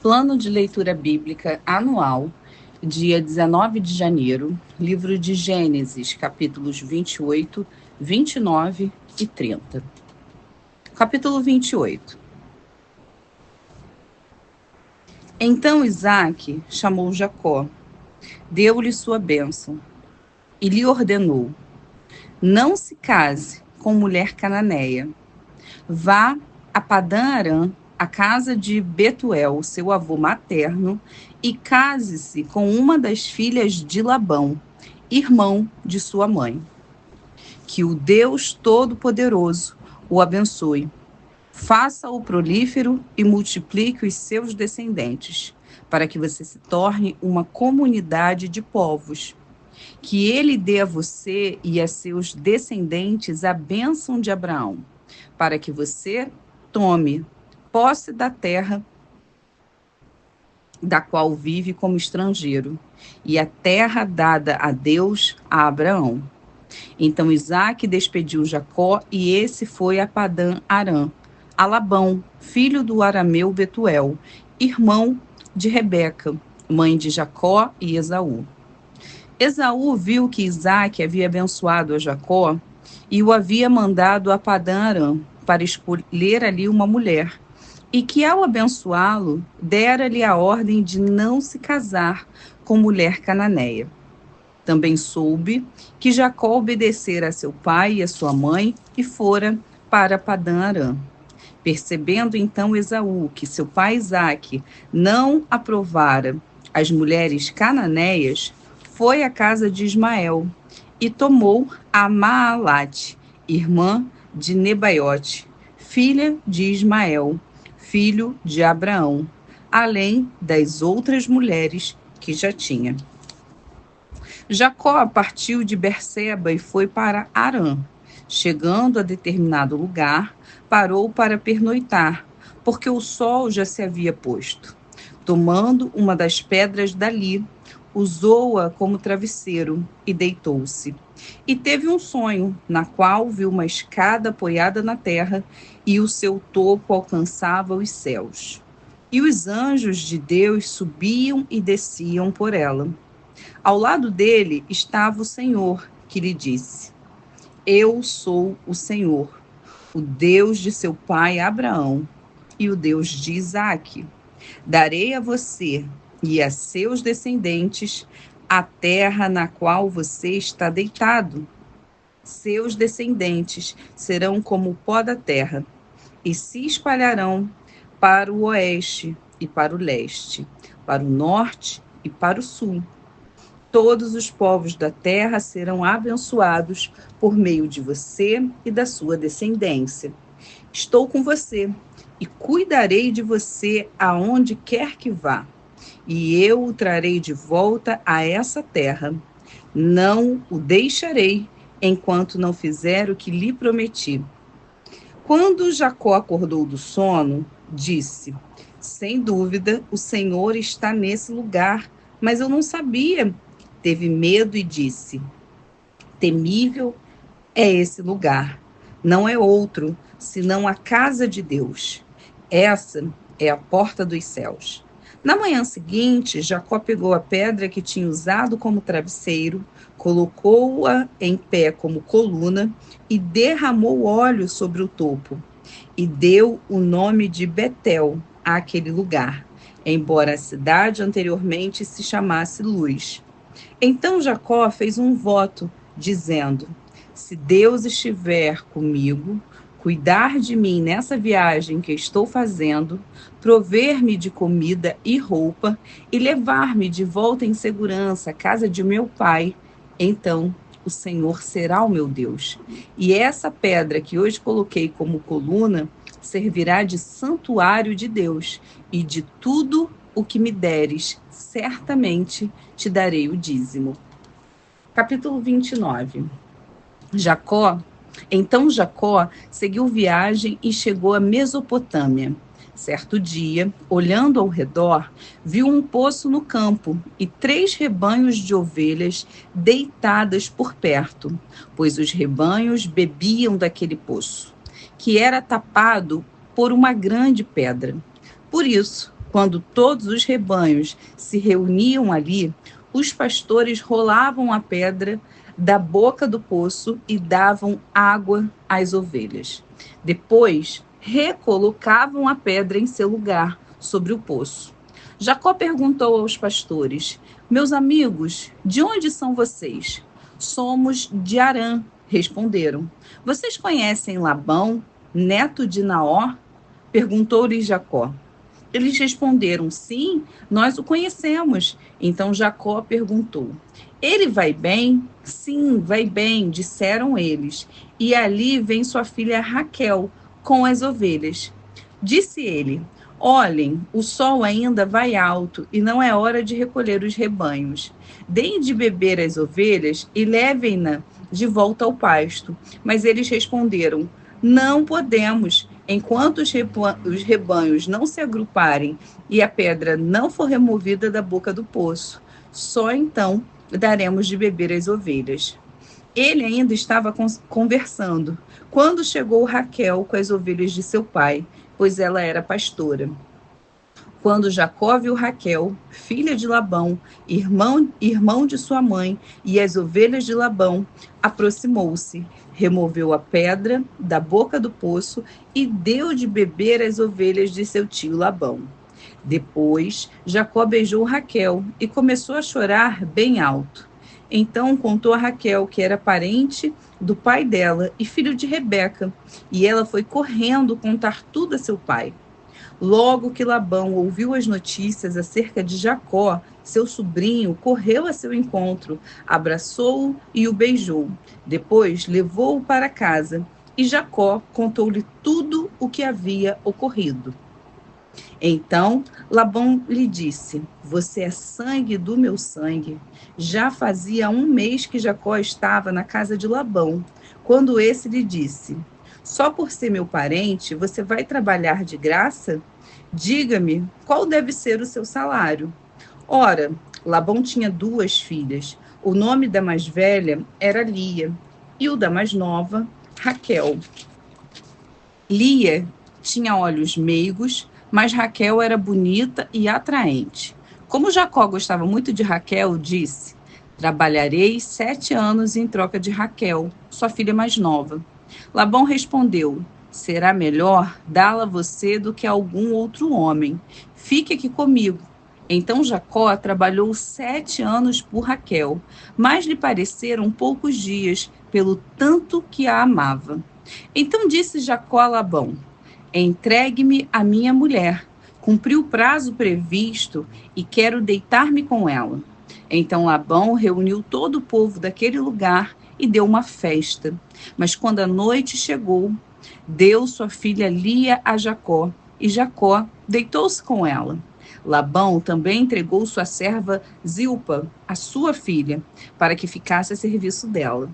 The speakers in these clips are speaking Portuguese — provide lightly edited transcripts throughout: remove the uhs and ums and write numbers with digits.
Plano de leitura bíblica anual, dia 19 de janeiro, livro de Gênesis, capítulos 28, 29 e 30. Capítulo 28. Então Isaque chamou Jacó, deu-lhe sua bênção e lhe ordenou: não se case com mulher cananeia. Vá a Padã-Arã, a casa de Betuel, seu avô materno, e case-se com uma das filhas de Labão, irmão de sua mãe. Que o Deus Todo-Poderoso o abençoe. Faça-o prolífero e multiplique os seus descendentes, para que você se torne uma comunidade de povos. Que ele dê a você e a seus descendentes a bênção de Abraão, para que você tome posse da terra da qual vive como estrangeiro, e a terra dada a Deus a Abraão. Então Isaque despediu Jacó, e esse foi a Padã-Arã, a Labão, filho do arameu Betuel, irmão de Rebeca, mãe de Jacó e Esaú. Esaú viu que Isaque havia abençoado a Jacó e o havia mandado a Padã-Arã para escolher ali uma mulher, e que ao abençoá-lo, dera-lhe a ordem de não se casar com mulher cananeia. Também soube que Jacó obedecera a seu pai e a sua mãe e fora para Padã-Arã. Percebendo então Esaú que seu pai Isaque não aprovara as mulheres cananeias, foi à casa de Ismael e tomou a Maalate, irmã de Nebaiote, filha de Ismael, filho de Abraão, além das outras mulheres que já tinha. Jacó partiu de Berseba e foi para Harã. Chegando a determinado lugar, parou para pernoitar, porque o sol já se havia posto. Tomando uma das pedras dali, usou-a como travesseiro e deitou-se. E teve um sonho, na qual viu uma escada apoiada na terra, e o seu topo alcançava os céus. E os anjos de Deus subiam e desciam por ela. Ao lado dele estava o Senhor, que lhe disse: eu sou o Senhor, o Deus de seu pai Abraão e o Deus de Isaque. Darei a você e a seus descendentes a terra na qual você está deitado. Seus descendentes serão como o pó da terra, e se espalharão para o oeste e para o leste, para o norte e para o sul. Todos os povos da terra serão abençoados por meio de você e da sua descendência. Estou com você e cuidarei de você aonde quer que vá, e eu o trarei de volta a essa terra. Não o deixarei enquanto não fizer o que lhe prometi. Quando Jacó acordou do sono, disse: sem dúvida, o Senhor está nesse lugar, mas eu não sabia. Teve medo e disse: temível é esse lugar, não é outro, senão a casa de Deus. Essa é a porta dos céus. Na manhã seguinte, Jacó pegou a pedra que tinha usado como travesseiro, colocou-a em pé como coluna e derramou óleo sobre o topo. E deu o nome de Betel àquele lugar, embora a cidade anteriormente se chamasse Luz. Então Jacó fez um voto, dizendo: se Deus estiver comigo, cuidar de mim nessa viagem que estou fazendo, prover-me de comida e roupa e levar-me de volta em segurança à casa de meu pai, então o Senhor será o meu Deus. E essa pedra que hoje coloquei como coluna servirá de santuário de Deus, e de tudo o que me deres, certamente te darei o dízimo. Capítulo 29. Então Jacó seguiu viagem e chegou à Mesopotâmia. Certo dia, olhando ao redor, viu um poço no campo e 3 rebanhos de ovelhas deitadas por perto, pois os rebanhos bebiam daquele poço, que era tapado por uma grande pedra. Por isso, Quando todos os rebanhos se reuniam ali, os pastores rolavam a pedra da boca do poço e davam água às ovelhas. Depois, recolocavam a pedra em seu lugar, sobre o poço. Jacó perguntou aos pastores: Meus amigos, de onde são vocês? Somos de Harã, responderam. Vocês conhecem Labão, neto de Naor? Perguntou-lhes Jacó. Eles responderam: Sim, nós o conhecemos. Então Jacó perguntou: Ele vai bem? Sim, vai bem, disseram eles. E ali vem sua filha Raquel com as ovelhas. Disse ele: Olhem, o sol ainda vai alto e não é hora de recolher os rebanhos. Deem de beber as ovelhas e levem-na de volta ao pasto. Mas eles responderam: Não podemos. Enquanto os rebanhos não se agruparem e a pedra não for removida da boca do poço, só então daremos de beber as ovelhas. Ele ainda estava conversando quando chegou Raquel com as ovelhas de seu pai, pois ela era pastora. Quando Jacó viu Raquel, filha de Labão, irmão de sua mãe, e as ovelhas de Labão, aproximou-se, removeu a pedra da boca do poço e deu de beber às ovelhas de seu tio Labão. Depois, Jacó beijou Raquel e começou a chorar bem alto. Então contou a Raquel que era parente do pai dela e filho de Rebeca, e ela foi correndo contar tudo a seu pai. Logo que Labão ouviu as notícias acerca de Jacó, seu sobrinho correu a seu encontro, abraçou-o e o beijou. Depois levou-o para casa e Jacó contou-lhe tudo o que havia ocorrido. Então Labão lhe disse: Você é sangue do meu sangue. Já fazia 1 mês que Jacó estava na casa de Labão, quando esse lhe disse: Só por ser meu parente, você vai trabalhar de graça? Diga-me, qual deve ser o seu salário? Ora, Labão tinha 2 filhas. O nome da mais velha era Lia, e o da mais nova, Raquel. Lia tinha olhos meigos, mas Raquel era bonita e atraente. Como Jacó gostava muito de Raquel, disse: Trabalharei 7 anos em troca de Raquel, sua filha mais nova. Labão respondeu: Será melhor dá-la a você do que a algum outro homem. Fique aqui comigo. Então Jacó trabalhou 7 anos por Raquel, mas lhe pareceram poucos dias, pelo tanto que a amava. Então disse Jacó a Labão: Entregue-me a minha mulher. Cumpri o prazo previsto e quero deitar-me com ela. Então Labão reuniu todo o povo daquele lugar e deu uma festa. Mas quando a noite chegou, deu sua filha Lia a Jacó, e Jacó deitou-se com ela. Labão também entregou sua serva Zilpa, a sua filha, para que ficasse a serviço dela.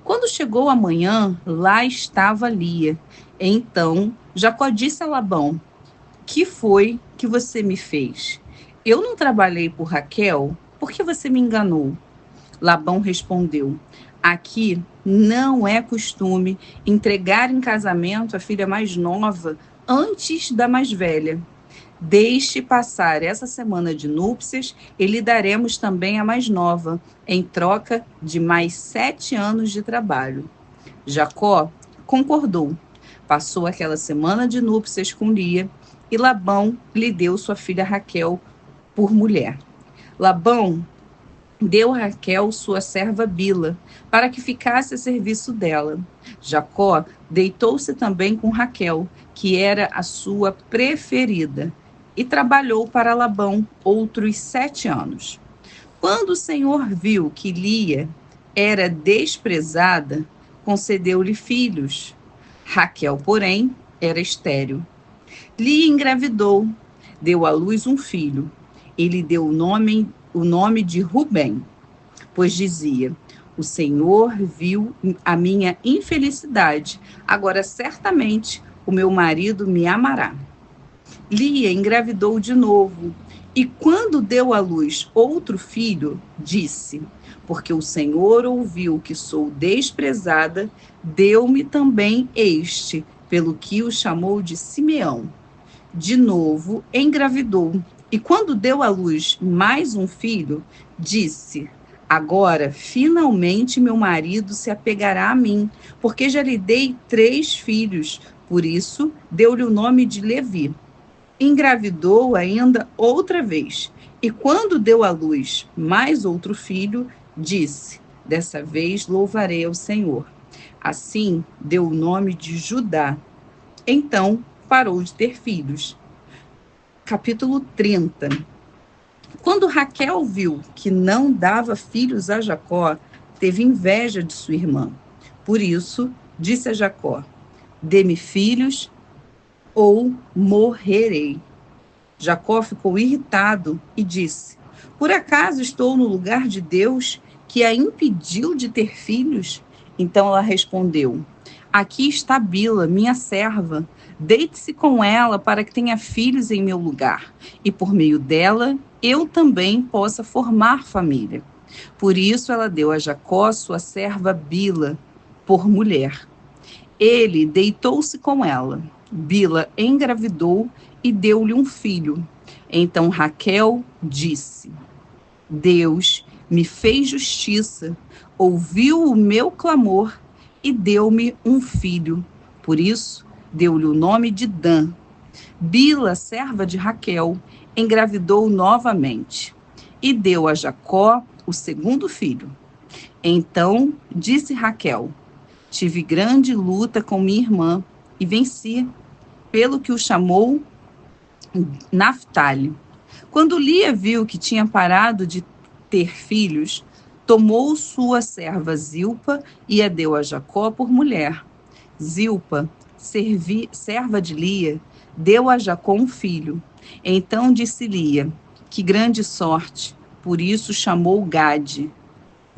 Quando chegou a manhã, lá estava Lia. Então Jacó disse a Labão: Que foi que você me fez? Eu não trabalhei por Raquel? Por que você me enganou? Labão respondeu: Aqui não é costume entregar em casamento a filha mais nova antes da mais velha. Deixe passar essa semana de núpcias e lhe daremos também a mais nova, em troca de mais 7 anos de trabalho. Jacó concordou. Passou aquela semana de núpcias com Lia e Labão lhe deu sua filha Raquel por mulher. Labão deu a Raquel sua serva Bila, para que ficasse a serviço dela. Jacó deitou-se também com Raquel, que era a sua preferida, e trabalhou para Labão outros 7 anos. Quando o Senhor viu que Lia era desprezada, concedeu-lhe filhos. Raquel, porém, era estéril. Lia engravidou, deu à luz um filho. Ele deu o nome de Rubem, pois dizia: O Senhor viu a minha infelicidade, agora certamente o meu marido me amará. Lia engravidou de novo, e quando deu à luz outro filho, disse: Porque o Senhor ouviu que sou desprezada, deu-me também este, pelo que o chamou de Simeão. de novo, engravidou. E quando deu à luz mais um filho, disse: Agora, finalmente, meu marido se apegará a mim, porque já lhe dei 3 filhos. Por isso, deu-lhe o nome de Levi. Engravidou ainda outra vez. E quando deu à luz mais outro filho, disse: Dessa vez louvarei ao Senhor. Assim, deu o nome de Judá. Então, parou de ter filhos. Capítulo 30. Quando Raquel viu que não dava filhos a Jacó, teve inveja de sua irmã. Por isso, disse a Jacó: Dê-me filhos ou morrerei. Jacó ficou irritado e disse: Por acaso estou no lugar de Deus, que a impediu de ter filhos? Então ela respondeu: Aqui está Bila, minha serva. Deite-se com ela para que tenha filhos em meu lugar, e por meio dela eu também possa formar família. Por isso ela deu a Jacó sua serva Bila por mulher. Ele deitou-se com ela. Bila engravidou e deu-lhe um filho. Então Raquel disse: Deus me fez justiça, ouviu o meu clamor e deu-me um filho. Por isso, deu-lhe o nome de Dan. Bila, serva de Raquel, engravidou novamente e deu a Jacó o segundo filho. Então disse Raquel: Tive grande luta com minha irmã e venci, pelo que o chamou Naftali. Quando Lia viu que tinha parado de ter filhos, tomou sua serva Zilpa e a deu a Jacó por mulher. Zilpa, serva de Lia, deu a Jacó um filho. Então disse Lia: Que grande sorte! Por isso chamou Gade.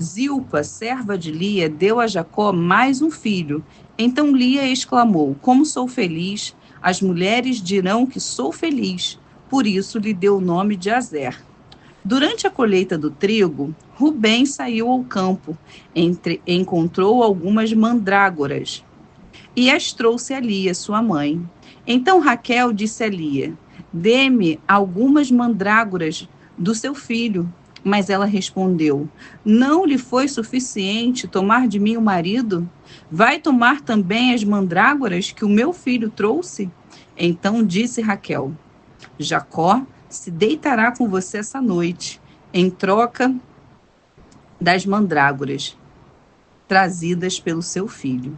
Zilpa, serva de Lia, deu a Jacó mais um filho. Então Lia exclamou: Como sou feliz! As mulheres dirão que sou feliz. Por isso lhe deu o nome de Azer. Durante a colheita do trigo, Rubem saiu ao campo, encontrou algumas mandrágoras e as trouxe a Lia, sua mãe. Então Raquel disse a Lia: Dê-me algumas mandrágoras do seu filho. Mas ela respondeu: Não lhe foi suficiente tomar de mim o marido? Vai tomar também as mandrágoras que o meu filho trouxe? Então disse Raquel: Jacó se deitará com você essa noite, em troca das mandrágoras trazidas pelo seu filho.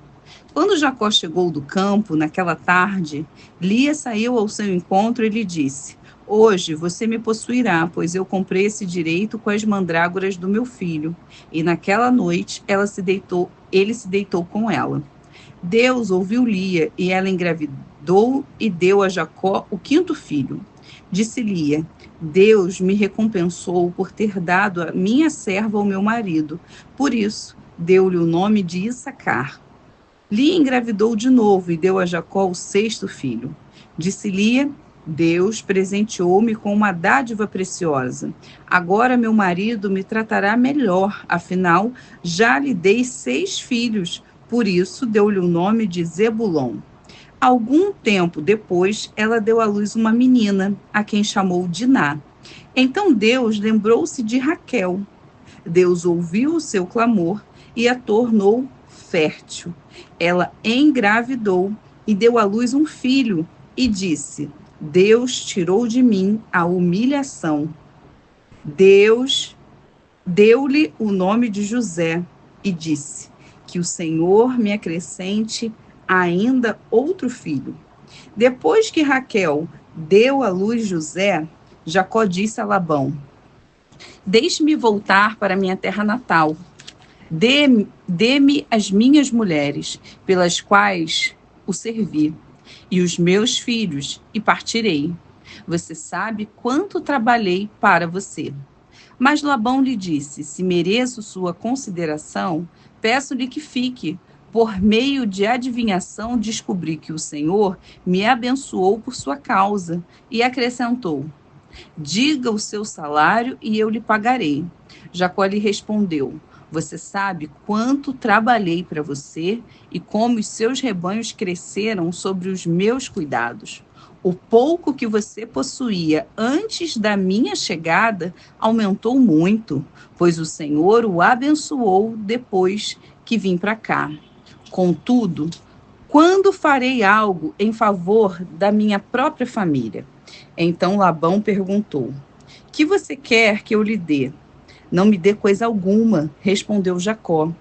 Quando Jacó chegou do campo, naquela tarde, Lia saiu ao seu encontro e lhe disse: Hoje você me possuirá, pois eu comprei esse direito com as mandrágoras do meu filho. E naquela noite ele se deitou com ela. Deus ouviu Lia, e ela engravidou e deu a Jacó o quinto filho. Disse Lia: Deus me recompensou por ter dado a minha serva ao meu marido. Por isso, deu-lhe o nome de Issacar. Lia engravidou de novo e deu a Jacó o sexto filho. Disse Lia: Deus presenteou-me com uma dádiva preciosa. Agora meu marido me tratará melhor, afinal, já lhe dei 6 filhos. Por isso, deu-lhe o nome de Zebulon. Algum tempo depois, ela deu à luz uma menina, a quem chamou Diná. Então Deus lembrou-se de Raquel. Deus ouviu o seu clamor e a tornou fértil. Ela engravidou e deu à luz um filho e disse: Deus tirou de mim a humilhação. Deus deu-lhe o nome de José e disse: Que o Senhor me acrescente ainda outro filho. Depois que Raquel deu à luz José, Jacó disse a Labão: Deixe-me voltar para minha terra natal. Dê-me as minhas mulheres, pelas quais o servi, e os meus filhos, e partirei. Você sabe quanto trabalhei para você. Mas Labão lhe disse: Se mereço sua consideração, peço-lhe que fique. Por meio de adivinhação, descobri que o Senhor me abençoou por sua causa. E acrescentou: Diga o seu salário e eu lhe pagarei. Jacó lhe respondeu: Você sabe quanto trabalhei para você e como os seus rebanhos cresceram sobre os meus cuidados. O pouco que você possuía antes da minha chegada aumentou muito, pois o Senhor o abençoou depois que vim para cá. Contudo, quando farei algo em favor da minha própria família? Então Labão perguntou: que você quer que eu lhe dê? Não me dê coisa alguma, respondeu Jacó.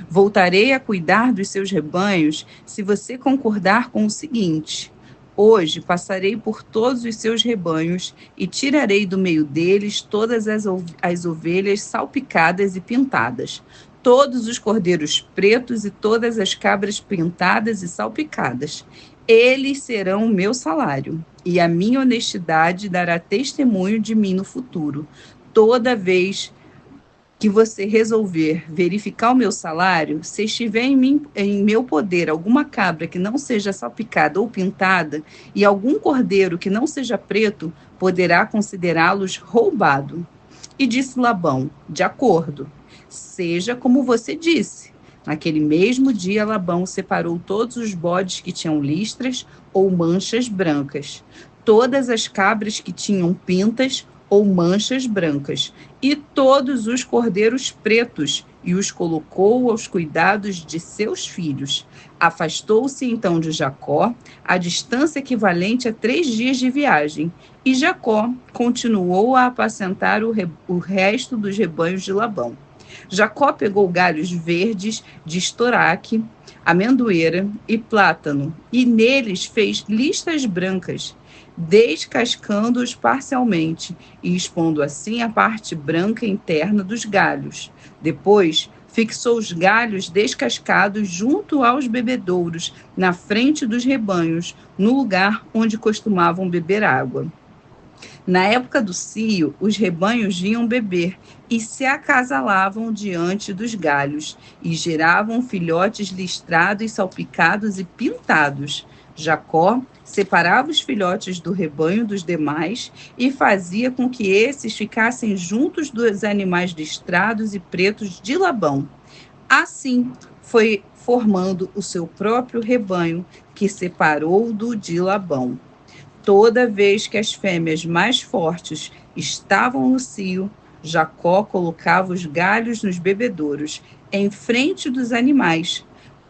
Voltarei a cuidar dos seus rebanhos se você concordar com o seguinte: hoje passarei por todos os seus rebanhos e tirarei do meio deles todas as ovelhas salpicadas e pintadas, todos os cordeiros pretos e todas as cabras pintadas e salpicadas. Eles serão o meu salário, e a minha honestidade dará testemunho de mim no futuro. Toda vez que você resolver verificar o meu salário, se estiver em meu poder alguma cabra que não seja salpicada ou pintada e algum cordeiro que não seja preto, poderá considerá-los roubado. E disse Labão: de acordo, seja como você disse. Naquele mesmo dia, Labão separou todos os bodes que tinham listras ou manchas brancas, todas as cabras que tinham pintas ou manchas brancas, e todos os cordeiros pretos, e os colocou aos cuidados de seus filhos. Afastou-se então de Jacó, a distância equivalente a 3 dias de viagem, e Jacó continuou a apacentar o resto dos rebanhos de Labão. Jacó pegou galhos verdes de estoraque, amendoeira e plátano, e neles fez listas brancas, descascando-os parcialmente e expondo assim a parte branca interna dos galhos. Depois, fixou os galhos descascados junto aos bebedouros, na frente dos rebanhos, no lugar onde costumavam beber água. Na época do cio, os rebanhos vinham beber e se acasalavam diante dos galhos, e geravam filhotes listrados, salpicados e pintados. Jacó separava os filhotes do rebanho dos demais e fazia com que esses ficassem juntos dos animais listrados e pretos de Labão. Assim, foi formando o seu próprio rebanho, que separou do de Labão. Toda vez que as fêmeas mais fortes estavam no cio, Jacó colocava os galhos nos bebedouros, em frente dos animais,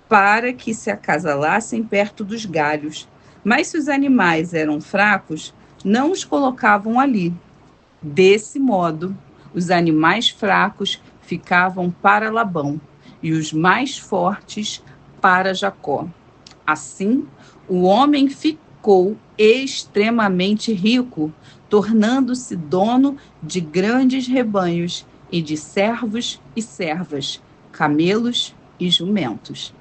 para que se acasalassem perto dos galhos. Mas se os animais eram fracos, não os colocavam ali. Desse modo, os animais fracos ficavam para Labão, e os mais fortes para Jacó. Assim, o homem ficou extremamente rico, tornando-se dono de grandes rebanhos e de servos e servas, camelos e jumentos.